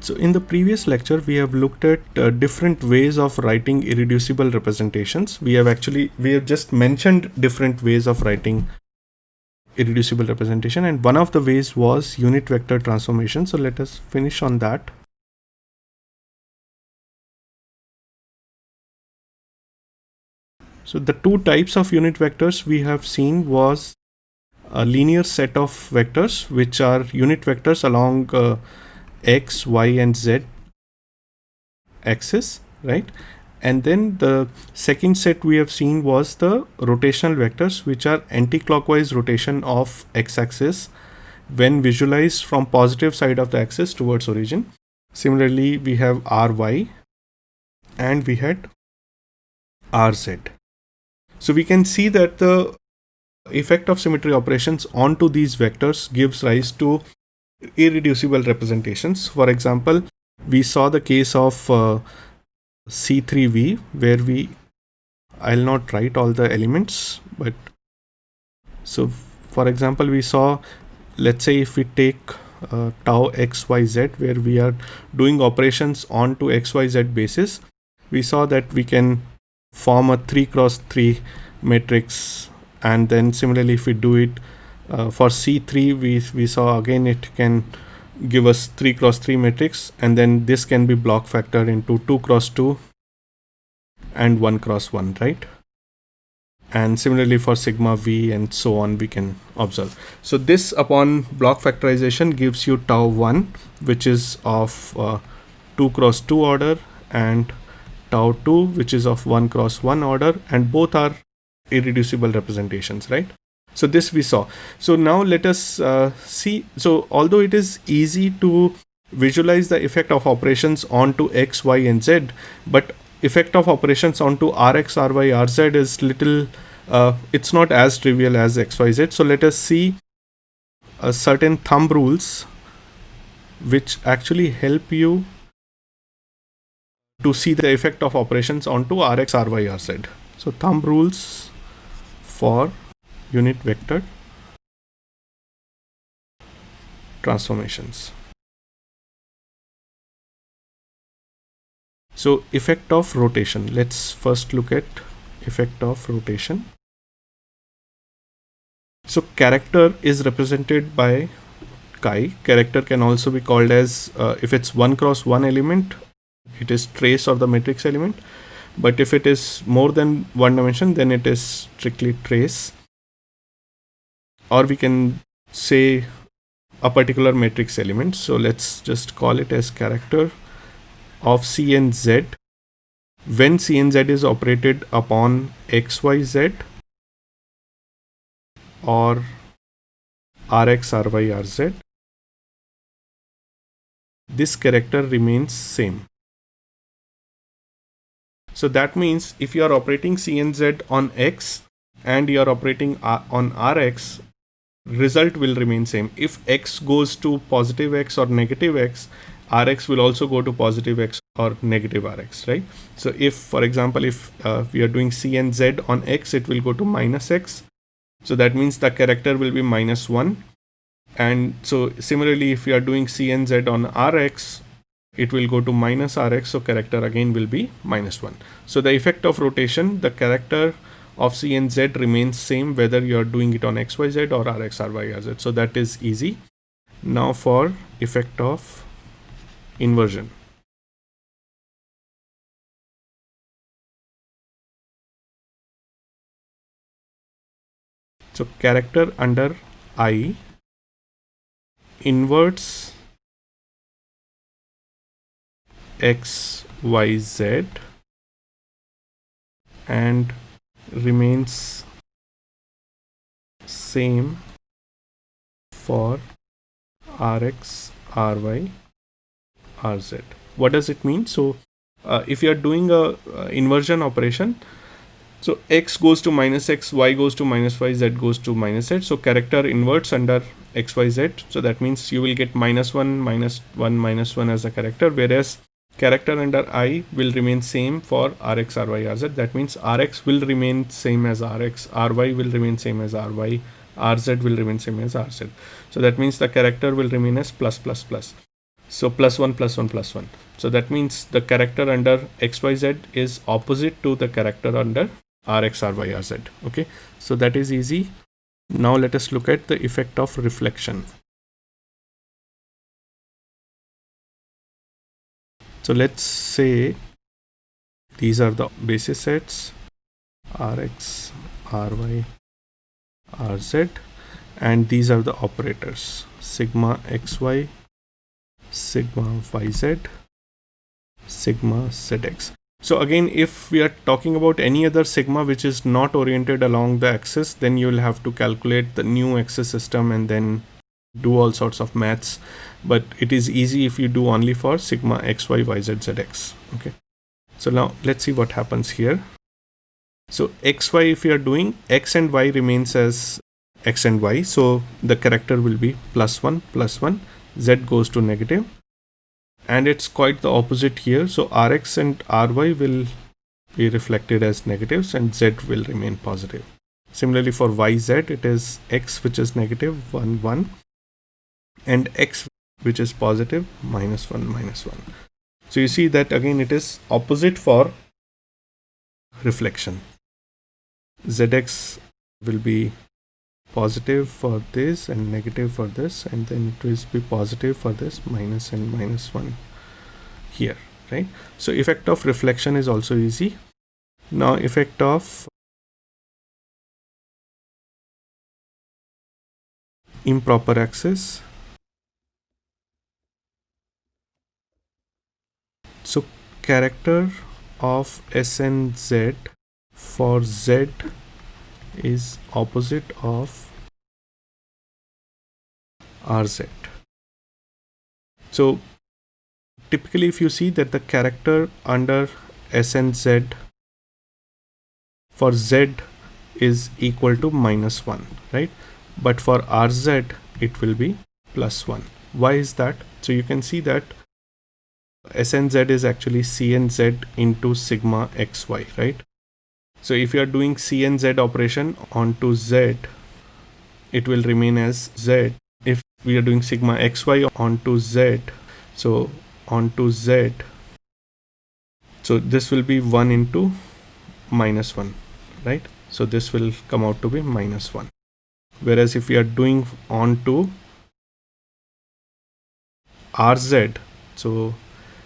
So in the previous lecture, we have looked at different ways of writing irreducible representations. We have just mentioned different ways of writing irreducible representation, and one of the ways was unit vector transformation. So let us finish on that. So the two types of unit vectors we have seen was a linear set of vectors, which are unit vectors along x, y, and z axis, right? And then the second set we have seen was the rotational vectors, which are anti-clockwise rotation of x-axis when visualized from positive side of the axis towards origin. Similarly, we have ry and we had rz. So we can see that the effect of symmetry operations onto these vectors gives rise to irreducible representations. For example, we saw the case of C3V, where I'll not write all the elements, but so for example, we saw, let's say if we take tau xyz, where we are doing operations onto xyz basis, we saw that we can form a 3x3 matrix, and then similarly if we do it for C3, we saw again it can give us 3x3 matrix, and then this can be block factored into 2x2 and 1x1, right? And similarly for sigma v and so on, we can observe. So this, upon block factorization, gives you tau 1, which is of 2x2 order, and tau 2, which is of 1x1 order, and both are irreducible representations, right? So this we saw. So now let us see. So although it is easy to visualize the effect of operations onto x, y, and z, but effect of operations onto rx, ry, rz is little, it's not as trivial as xyz. So let us see certain thumb rules which actually help you to see the effect of operations onto rx, ry, rz. So thumb rules for unit vector transformations. So effect of rotation. Let's first look at effect of rotation. So character is represented by chi. Character can also be called as, if it's 1x1 element, it is trace of the matrix element. But if it is more than one dimension, then it is strictly trace. Or we can say a particular matrix element. So let's just call it as character of C and Z when C and Z is operated upon XYZ or Rx, Ry, Rz. This character remains same. So that means if you are operating C and Z on X and you are operating on Rx, result will remain same. If X goes to positive X or negative X, Rx will also go to positive X or negative Rx, right? So if, for example, if we are doing C and Z on X, it will go to minus X. So that means the character will be -1. And so similarly, if we are doing C and Z on Rx, it will go to minus Rx. So character again will be -1. So the effect of rotation, the character of C and Z remains same whether you are doing it on XYZ or Rx, Ry, Rz. So that is easy. Now for effect of inversion. So character under I inverts X, Y, Z and remains same for Rx, Ry, Rz. What does it mean? So if you are doing a inversion operation, so X goes to -X, Y goes to -Y, Z goes to -Z. So character inverts under XYZ. So that means you will get -1, -1, -1 as a character, whereas character under I will remain same for Rx, Ry, Rz. That means Rx will remain same as Rx, Ry will remain same as Ry, Rz will remain same as Rz. So that means the character will remain as +++. So plus 1 plus 1 plus 1. So that means the character under XYZ is opposite to the character under RX, RY, RZ. Okay, so that is easy. Now let us look at the effect of reflection. So let's say these are the basis sets RX, RY, RZ, and these are the operators sigma XY, sigma YZ, sigma ZX. So again, if we are talking about any other sigma which is not oriented along the axis, then you will have to calculate the new axis system and then do all sorts of maths. But it is easy if you do only for sigma XY, YZ, ZX. Okay. So now let's see what happens here. So XY, if you are doing X and Y remains as X and Y. So the character will be plus 1, Z goes to negative. And it's quite the opposite here. So Rx and Ry will be reflected as negatives and Z will remain positive. Similarly for YZ, it is X which is negative 1, 1 and X which is positive minus 1, minus 1. So you see that again it is opposite for reflection. ZX will be positive for this and negative for this, and then it will be positive for this minus and minus 1 here, right? So effect of reflection is also easy. Now effect of improper axis. So character of SNZ for Z is opposite of RZ. So typically if you see that the character under SNZ for Z is equal to minus 1, right? But for RZ it will be plus 1. Why is that? So you can see that SNZ is actually CNZ into sigma XY, right? So if you are doing CNZ operation onto Z, it will remain as Z. If we are doing sigma XY onto Z, so onto Z, so this will be 1 into minus 1, right? So this will come out to be minus 1. Whereas if we are doing onto RZ, so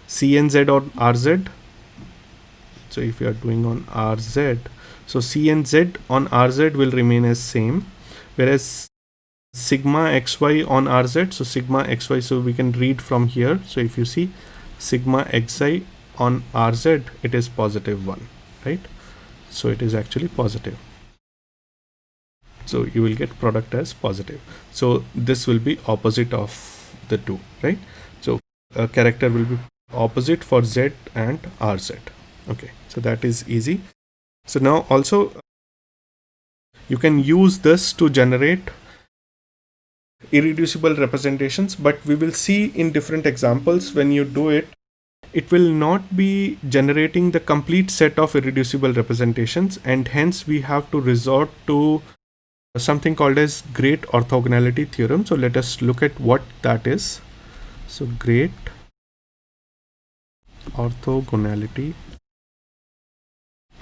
CNZ on RZ, so if you are doing on RZ, so CNZ on RZ will remain as same, whereas sigma XY on RZ, so sigma XY, so we can read from here. So if you see sigma XY on RZ, it is positive 1, right? So it is actually positive. So you will get product as positive. So this will be opposite of the two, right? So a character will be opposite for Z and RZ. Okay, so that is easy. So now also you can use this to generate irreducible representations, but we will see in different examples when you do it, it will not be generating the complete set of irreducible representations, and hence we have to resort to something called as great orthogonality theorem. So let us look at what that is. So great orthogonality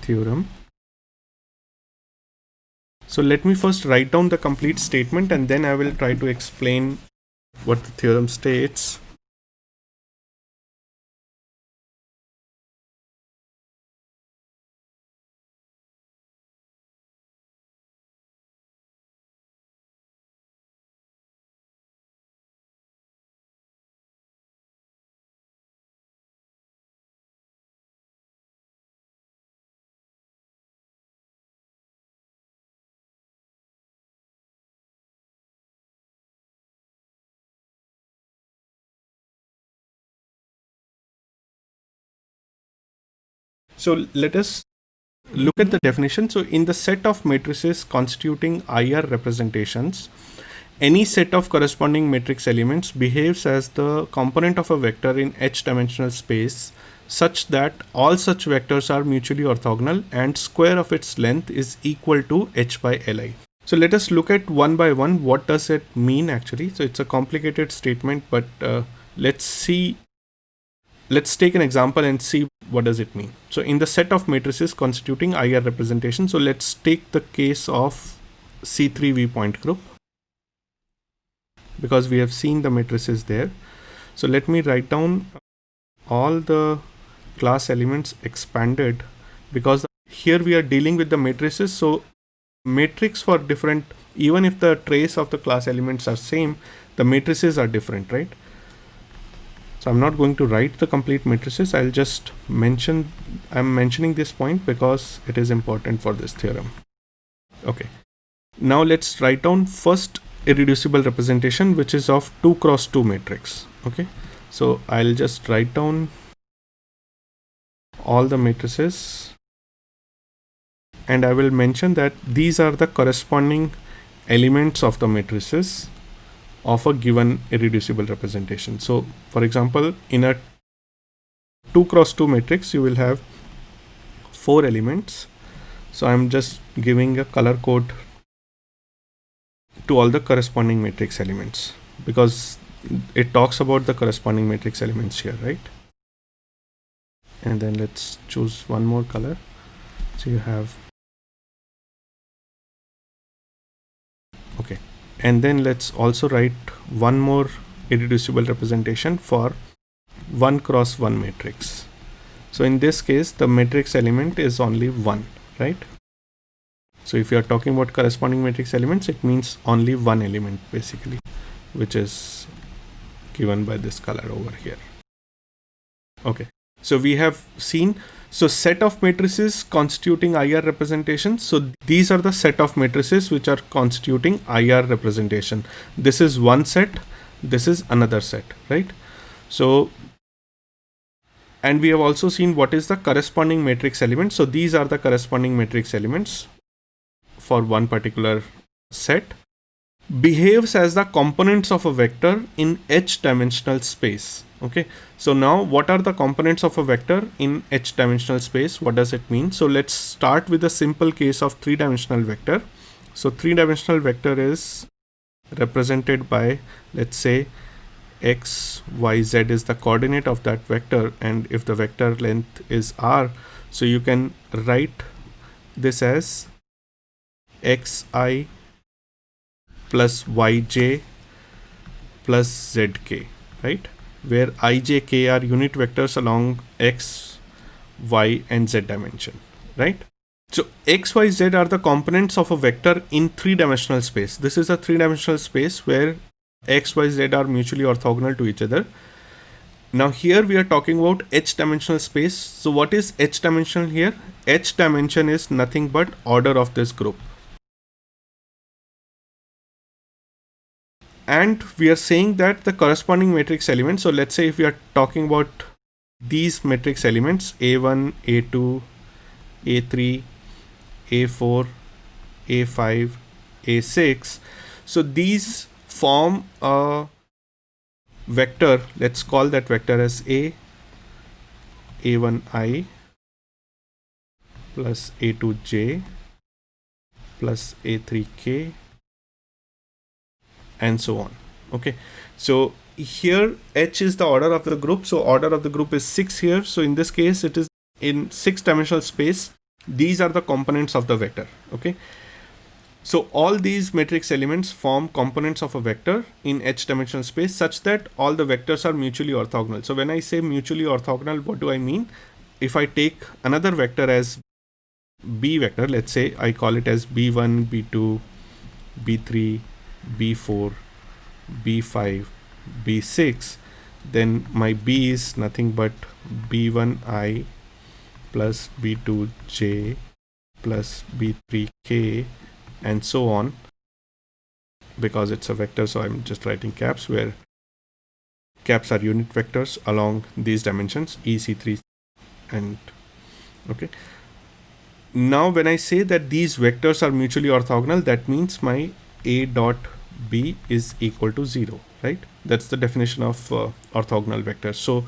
theorem. So let me first write down the complete statement and then I will try to explain what the theorem states. So let us look at the definition. So in the set of matrices constituting IR representations, any set of corresponding matrix elements behaves as the component of a vector in h-dimensional space such that all such vectors are mutually orthogonal and square of its length is equal to h by li. So let us look at one by one. What does it mean actually? So it's a complicated statement, but let's take an example and see what does it mean. So in the set of matrices constituting IR representation, so let's take the case of C3V point group, because we have seen the matrices there. So let me write down all the class elements expanded, because here we are dealing with the matrices. So matrix for different, even if the trace of the class elements are same, the matrices are different, right? So I'm not going to write the complete matrices. I'm mentioning this point because it is important for this theorem. Okay. Now let's write down first irreducible representation, which is of 2 cross 2 matrix. Okay. So I'll just write down all the matrices, and I will mention that these are the corresponding elements of the matrices of a given irreducible representation. So for example, in a 2 cross 2 matrix, you will have 4 elements. So I'm just giving a color code to all the corresponding matrix elements, because it talks about the corresponding matrix elements here, right? And then let's choose one more color. So you have, okay. And then let's also write one more irreducible representation for 1 cross 1 matrix. So in this case, the matrix element is only 1, right? So if you are talking about corresponding matrix elements, it means only one element basically, which is given by this color over here. Okay. So we have seen, so set of matrices constituting IR representation. So these are the set of matrices which are constituting IR representation. This is one set, this is another set, right? So, and we have also seen what is the corresponding matrix element. So these are the corresponding matrix elements for one particular set. Behaves as the components of a vector in h dimensional space. Okay, so now what are the components of a vector in h dimensional space? What does it mean? So let's start with a simple case of 3-dimensional vector. So 3-dimensional vector is represented by, let's say, x, y, z is the coordinate of that vector, and if the vector length is r, so you can write this as xi plus yj plus zk, right? Where I, j, k are unit vectors along x, y, and z dimension, right? So x, y, z are the components of a vector in 3-dimensional space. This is a 3-dimensional space where x, y, z are mutually orthogonal to each other. Now here we are talking about h dimensional space. So what is h dimension here? H dimension is nothing but order of this group. And we are saying that the corresponding matrix elements, so let's say if we are talking about these matrix elements A1, A2, A3, A4, A5, A6, so these form a vector. Let's call that vector as A1I plus A2J plus A3K and so on. Okay, so here H is the order of the group, so order of the group is 6 here. So in this case it is in 6-dimensional space. These are the components of the vector. Okay, so all these matrix elements form components of a vector in h dimensional space such that all the vectors are mutually orthogonal. So when I say mutually orthogonal, what do I mean? If I take another vector as B vector, let's say I call it as B1, B2, B3, B4, B5, B6, then my B is nothing but B1I plus B2J plus B3K and so on, because it's a vector, so I'm just writing caps, where caps are unit vectors along these dimensions EC3 and okay. Now when I say that these vectors are mutually orthogonal, that means my A dot B is equal to 0, right? That's the definition of orthogonal vectors. So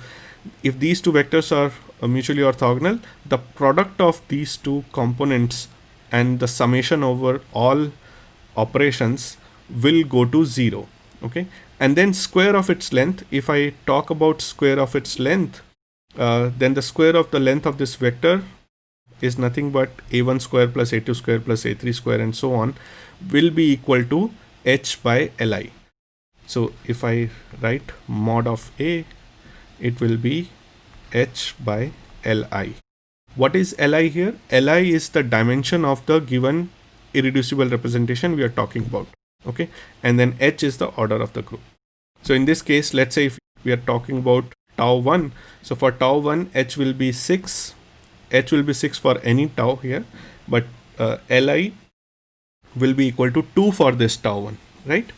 if these two vectors are mutually orthogonal, the product of these two components and the summation over all operations will go to 0. Okay, and then square of its length. If I talk about square of its length, then the square of the length of this vector is nothing but a1 square plus a2 square plus a3 square and so on, will be equal to h by li. So if I write mod of a, it will be h by li. What is li here? Li is the dimension of the given irreducible representation we are talking about. Okay, and then h is the order of the group. So in this case, let's say if we are talking about tau 1, so for tau 1 h will be 6. H will be 6 for any tau here, but li will be equal to 2 for this tau 1, right?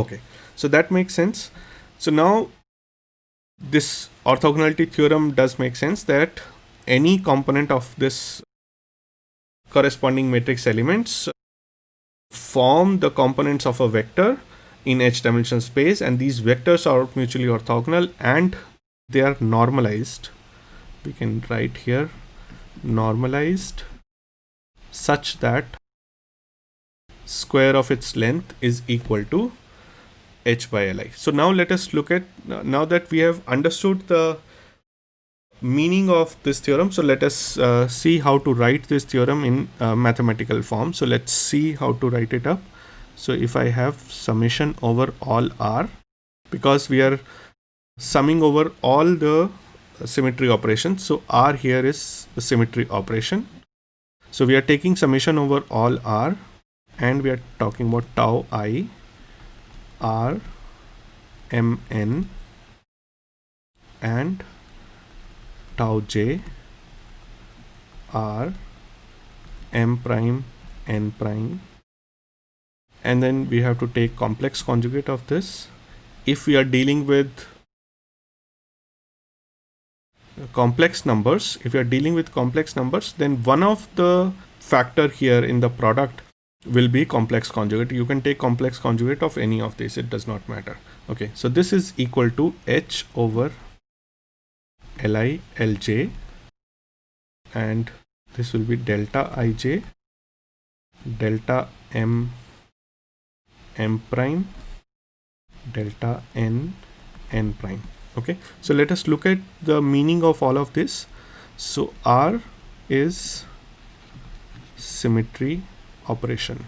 Okay, so that makes sense. So now this orthogonality theorem does make sense, that any component of this corresponding matrix elements form the components of a vector in h dimensional space, and these vectors are mutually orthogonal and they are normalized. We can write here normalized such that square of its length is equal to h by li. So now let us look at, now that we have understood the meaning of this theorem, so let us see how to write this theorem in mathematical form. So let's see how to write it up. So if I have summation over all r, because we are summing over all the symmetry operations, so r here is the symmetry operation. So we are taking summation over all r, and we are talking about tau I r m n and tau j r m prime n prime, and then we have to take complex conjugate of this. If we are dealing with complex numbers, then one of the factor here in the product will be complex conjugate. You can take complex conjugate of any of these, it does not matter. Okay, so this is equal to h over li lj, and this will be delta ij delta m m prime delta n n prime. Okay, so let us look at the meaning of all of this. So r is symmetry operation.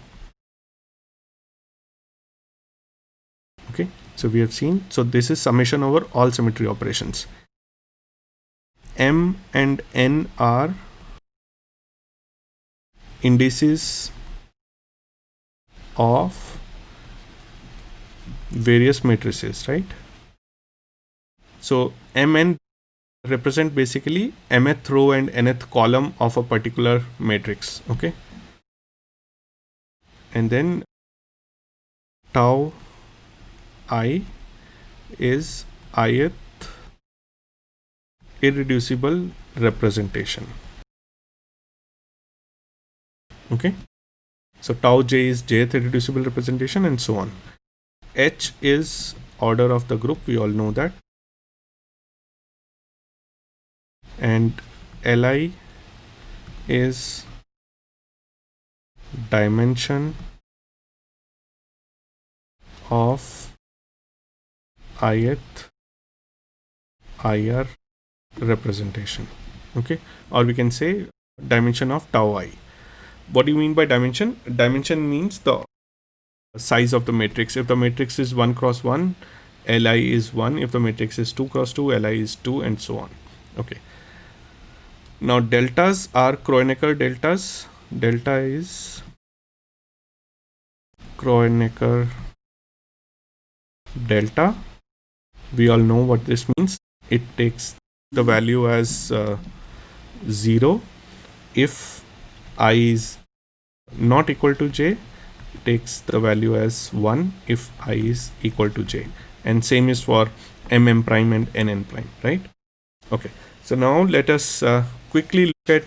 Okay, so we have seen, so this is summation over all symmetry operations. M and n are indices of various matrices, right? So mn represent basically mth row and nth column of a particular matrix. Okay, and then tau I is ith irreducible representation. Okay, so tau j is jth irreducible representation, and so on. H is order of the group, we all know that, and li is dimension of ith ir representation. Okay, or we can say dimension of tau I. What do you mean by dimension? Dimension means the size of the matrix. If the matrix is 1 cross 1, li is 1. If the matrix is 2 cross 2, li is 2, and so on. Okay, now deltas are Kronecker deltas. Delta is Kronecker delta. We all know what this means. It takes the value as 0. If I is not equal to j, takes the value as 1 if I is equal to j, and same is for mm prime and nn prime, right? Okay, so now let us quickly look at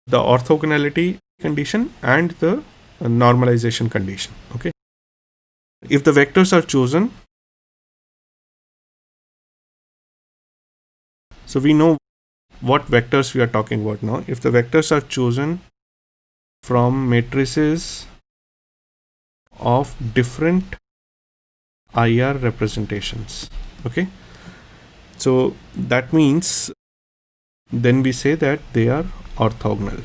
the orthogonality condition and the normalization condition. Okay, if the vectors are chosen, so we know what vectors we are talking about now. If the vectors are chosen from matrices of different IR representations. Okay, so that means then we say that they are orthogonal.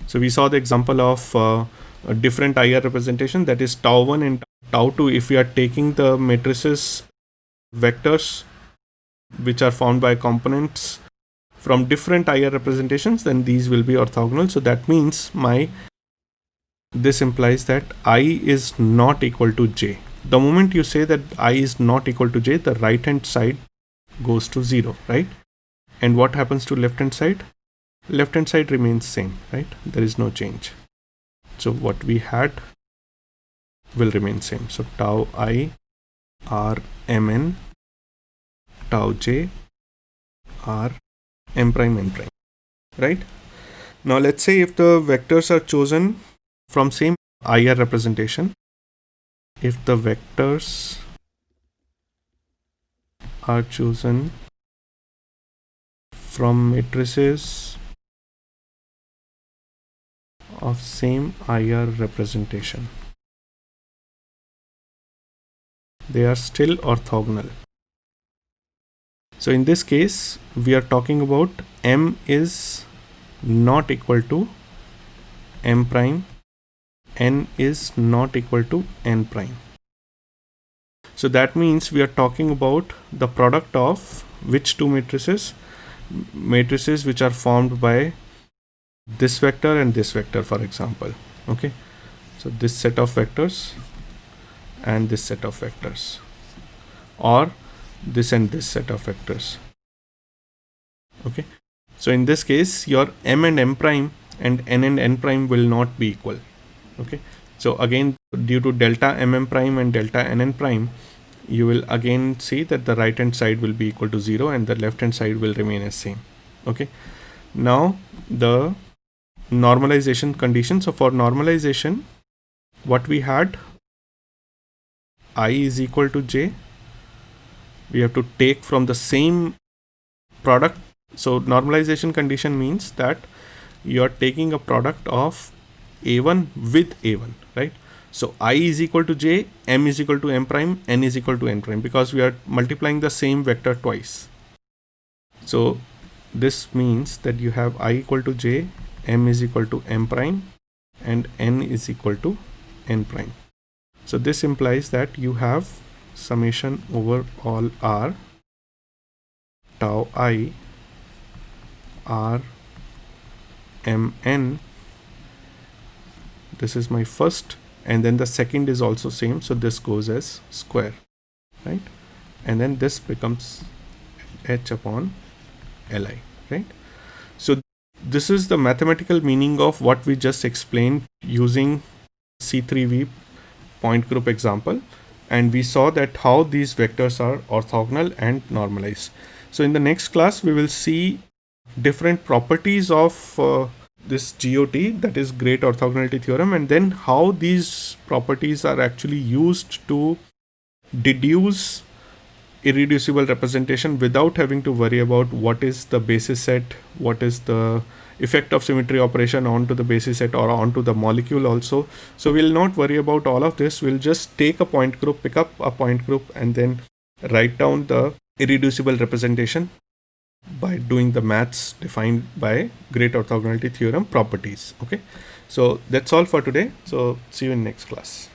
So we saw the example of a different IR representation, that is tau 1 and tau 2. If we are taking the matrices vectors which are formed by components from different IR representations, then these will be orthogonal. So that means this implies that I is not equal to j. The moment you say that I is not equal to j, the right hand side goes to 0, right? And what happens to left hand side? Left hand side remains same, right? There is no change. So what we had will remain same. So tau I r mn, tau j r m prime n prime, right? Now let's say if the vectors are chosen from same IR representation, if the vectors are chosen from matrices of same IR representation, they are still orthogonal. So in this case, we are talking about m is not equal to m prime, n is not equal to n prime. So that means we are talking about the product of which two matrices? Matrices which are formed by this vector and this vector, for example. Okay, so this set of vectors and this set of vectors, or this and this set of vectors. Okay, so in this case, your m and m prime and n and n prime will not be equal. Okay, so again, due to delta mm prime and delta nn prime, you will again see that the right hand side will be equal to 0 and the left hand side will remain as same. Okay, now the normalization condition. So for normalization, what we had, I is equal to j, we have to take from the same product. So normalization condition means that you are taking a product of a1 with a1, right? So I is equal to j, m is equal to m prime, n is equal to n prime, because we are multiplying the same vector twice. So this means that you have I equal to j, m is equal to m prime, and n is equal to n prime. So this implies that you have summation over all r tau I r m n. This is my first, and then the second is also same, so this goes as square, right? And then this becomes h upon li, right? So this is the mathematical meaning of what we just explained using C3V point group example, and we saw that how these vectors are orthogonal and normalized. So in the next class, we will see different properties of this GOT, that is great orthogonality theorem, and then how these properties are actually used to deduce irreducible representation without having to worry about what is the basis set, what is the effect of symmetry operation onto the basis set or onto the molecule also. So we'll not worry about all of this. We'll just take a point group, pick up a point group, and then write down the irreducible representation by doing the maths defined by great orthogonality theorem properties. Okay, so that's all for today. So see you in next class.